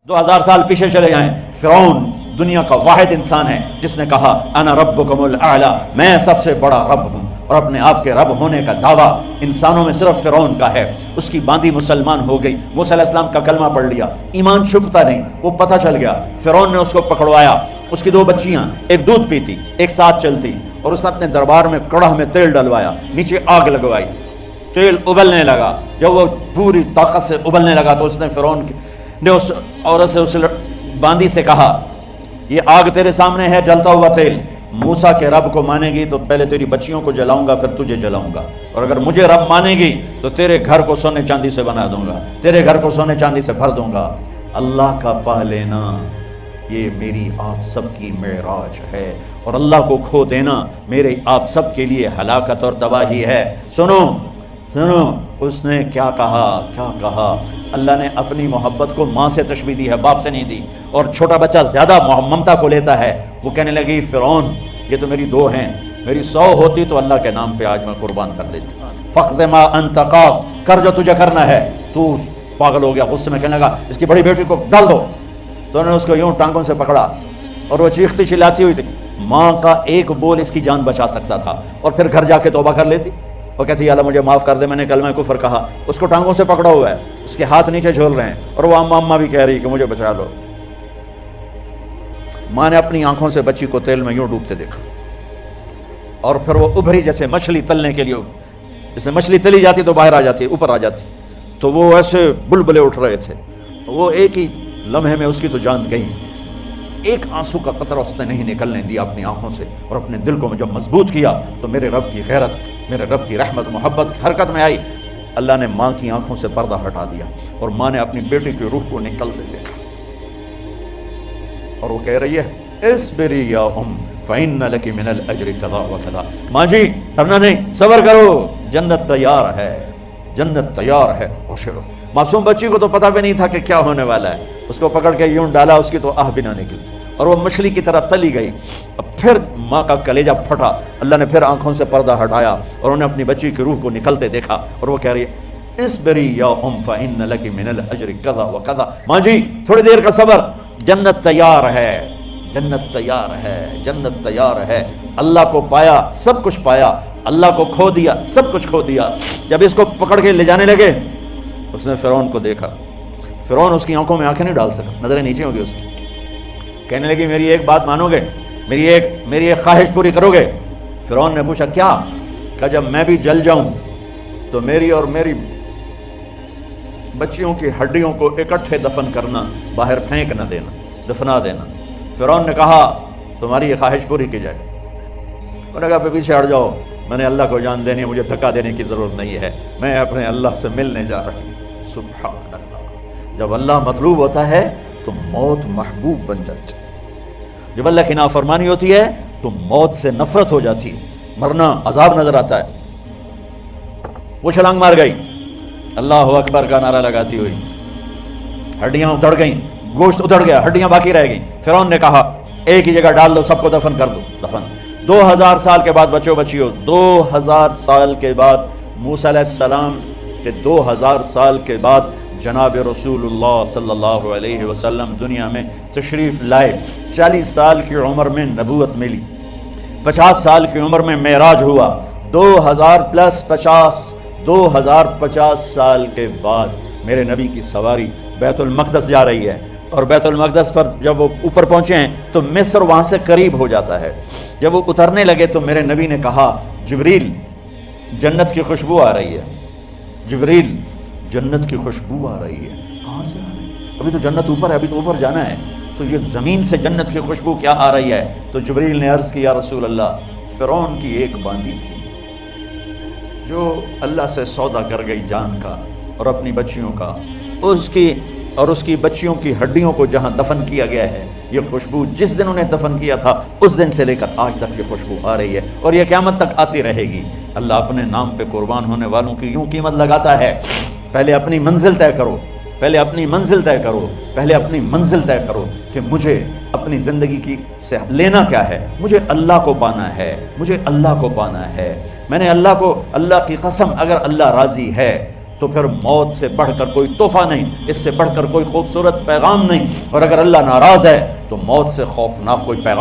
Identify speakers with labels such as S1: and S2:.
S1: 2000 سال پیچھے چلے جائیں، فرعون دنیا کا واحد انسان ہے جس نے کہا انا ربکم الاعلی، میں سب سے بڑا رب ہوں، اور اپنے آپ کے رب ہونے کا دعویٰ انسانوں میں صرف فرعون کا ہے۔ اس کی باندھی مسلمان ہو گئی، موسیٰ علیہ السلام کا کلمہ پڑھ لیا، ایمان چھپتا نہیں، وہ پتہ چل گیا۔ فرعون نے اس کو پکڑوایا، اس کی 2 بچیاں، ایک دودھ پیتی ایک ساتھ چلتی، اور اس نے اپنے دربار میں کڑاہ میں تیل ڈلوایا، نیچے آگ لگوائی، تیل ابلنے لگا۔ جب وہ پوری طاقت سے ابلنے لگا تو اس نے فرعون نے اس عورت سے، اس باندھی سے کہا یہ آگ تیرے سامنے ہے، جلتا ہوا تیل، موسیٰ کے رب کو مانے گی تو پہلے تیری بچیوں کو جلاؤں گا، پھر تجھے جلاؤں گا، اور اگر مجھے رب مانے گی تو تیرے گھر کو سونے چاندی سے بنا دوں گا، تیرے گھر کو سونے چاندی سے بھر دوں گا۔ اللہ کا پا لینا یہ میری آپ سب کی معراج ہے، اور اللہ کو کھو دینا میرے آپ سب کے لیے ہلاکت اور تباہی ہے۔ سنو سنو، اس نے کیا کہا؟ اللہ نے اپنی محبت کو ماں سے تشبیہ دی ہے، باپ سے نہیں دی، اور چھوٹا بچہ زیادہ ممتا کو لیتا ہے۔ وہ کہنے لگی فرعون یہ تو میری 2 ہیں، میری 100 ہوتی تو اللہ کے نام پہ آج میں قربان کر دیتی۔ فَقْضِ مَا أَنْتَ قَاضٍ، کر جو تجھے کرنا ہے۔ تو پاگل ہو گیا، غصے میں کہنے لگا اس کی بڑی بیٹی کو ڈال دو۔ تو انہوں نے اس کو یوں ٹانگوں سے پکڑا، اور وہ چیختی چلاتی ہوئی تھی۔ ماں کا ایک بول اس کی جان بچا سکتا تھا، اور پھر گھر جا کے توبہ کر لیتی۔ وہ کہتی ہے اللہ مجھے معاف کر دے، میں نے کلمہ کفر کہا۔ اس کو ٹانگوں سے پکڑا ہوا ہے، اس کے ہاتھ نیچے جھول رہے ہیں، اور وہ اماں بھی کہہ رہی کہ مجھے بچا لو۔ ماں نے اپنی آنکھوں سے بچی کو تیل میں یوں ڈوبتے دیکھا، اور پھر وہ ابھری جیسے مچھلی تلنے کے لیے، جس میں مچھلی تلی جاتی تو باہر آ جاتی، اوپر آ جاتی، تو وہ ایسے بلبلے اٹھ رہے تھے۔ وہ ایک ہی لمحے میں اس کی تو جان گئی، ایک آنسو کا قطرہ اس نے نہیں نکلنے دیا اپنی آنکھوں سے، اور اپنے دل کو جب مضبوط کیا تو میرے رب کی غیرت، میرے رب کی رحمت محبت حرکت میں آئی۔ اللہ نے ماں کی آنکھوں سے پردہ ہٹا دیا، اور ماں نے اپنی بیٹی کی روح کو نکلتے دیکھا، اور وہ کہہ رہی ہے اصبری یا ام فإن لک من الأجر کذا وکذا۔ ماں جی ڈرنا نہیں، صبر کرو، جنت تیار ہے، جنت تیار ہے، بشرو۔ معصوم بچی کو تو پتہ بھی نہیں تھا کہ کیا ہونے والا ہے، اس کو پکڑ کے یوں ڈالا، اس کی تو آہ بھی نہ نکلی، اور وہ مچھلی کی طرح تلی گئی۔ اب پھر ماں کا کلیجہ پھٹا، اللہ نے پھر آنکھوں سے پردہ ہٹایا، اور انہیں اپنی بچی کی روح کو نکلتے دیکھا، اور وہ کہہ رہی ہے اصبری یا ام فإن لک من الأجر کذا وکذا۔ ماں جی تھوڑی دیر کا صبر، جنت تیار ہے، جنت تیار ہے، جنت تیار ہے۔ اللہ کو پایا، سب کچھ پایا، اللہ کو کھو دیا، سب کچھ کھو دیا۔ جب اس کو پکڑ کے لے جانے لگے، اس نے فرعون کو دیکھا۔ فرعون اس کی آنکھوں میں آنکھیں نہیں ڈال سکا، نظریں نیچے ہوں گی اس کی۔ کہنے لگی میری ایک بات مانو گے، میری ایک خواہش پوری کرو گے؟ فرعون نے پوچھا کیا؟ کہ جب میں بھی جل جاؤں تو میری اور میری بچیوں کی ہڈیوں کو اکٹھے دفن کرنا، باہر پھینک نہ دینا، دفنا دینا۔ فرعون نے کہا تمہاری یہ خواہش پوری کی جائے۔ انہوں نے کہا پہ پیچھے ہٹ جاؤ، میں نے اللہ کو جان دینی ہے، مجھے دھکا دینے کی ضرورت نہیں ہے، میں اپنے اللہ سے ملنے جا رہا ہوں۔ سبحان اللہ، جب اللہ مطلوب ہوتا ہے تو موت محبوب بن جاتی، جب اللہ کی نافرمانی ہوتی ہے تو موت سے نفرت ہو جاتی، مرنا عذاب نظر آتا ہے۔ وہ چھلانگ مار گئی، اللہ اکبر کا نعرہ لگاتی ہوئی، ہڈیاں اتر گئیں، گوشت اتر گیا، ہڈیاں باقی رہ گئیں۔ فرعون نے کہا ایک ہی جگہ ڈال دو، سب کو دفن کر دو، دفن۔ 2000 سال کے بعد بچیوں 2000 سال کے بعد موسیٰ علیہ السلام کے 2000 سال کے بعد جناب رسول اللہ صلی اللہ علیہ وسلم دنیا میں تشریف لائے۔ 40 سال کی عمر میں نبوت ملی، 50 سال کی عمر میں معراج ہوا، 2050 سال کے بعد میرے نبی کی سواری بیت المقدس جا رہی ہے، اور بیت المقدس پر جب وہ اوپر پہنچے ہیں تو مصر وہاں سے قریب ہو جاتا ہے۔ جب وہ اترنے لگے تو میرے نبی نے کہا جبریل جنت کی خوشبو آ رہی ہے، جبریل جنت کی خوشبو آ رہی ہے۔ کہاں سے آ رہی ہے؟ ابھی تو جنت اوپر ہے، ابھی تو اوپر جانا ہے، تو یہ زمین سے جنت کی خوشبو کیا آ رہی ہے؟ تو جبریل نے عرض کی یا رسول اللہ، فرعون کی ایک باندھی تھی جو اللہ سے سودا کر گئی جان کا اور اپنی بچیوں کا، اس کی بچیوں کی ہڈیوں کو جہاں دفن کیا گیا ہے، یہ خوشبو جس دن انہیں دفن کیا تھا اس دن سے لے کر آج تک یہ خوشبو آ رہی ہے، اور یہ قیامت تک آتی رہے گی۔ اللہ اپنے نام پہ قربان ہونے والوں کی یوں قیمت لگاتا ہے، پہلے اپنی منزل طے کرو، پہلے اپنی منزل طے کرو، پہلے اپنی منزل طے کرو کہ مجھے اپنی زندگی کی سے لینا کیا ہے۔ مجھے اللہ کو پانا ہے، مجھے اللہ کو پانا ہے۔ میں نے اللہ کی قسم، اگر اللہ راضی ہے تو پھر موت سے بڑھ کر کوئی تحفہ نہیں، اس سے بڑھ کر کوئی خوبصورت پیغام نہیں، اور اگر اللہ ناراض ہے تو موت سے خوفناک کوئی پیغام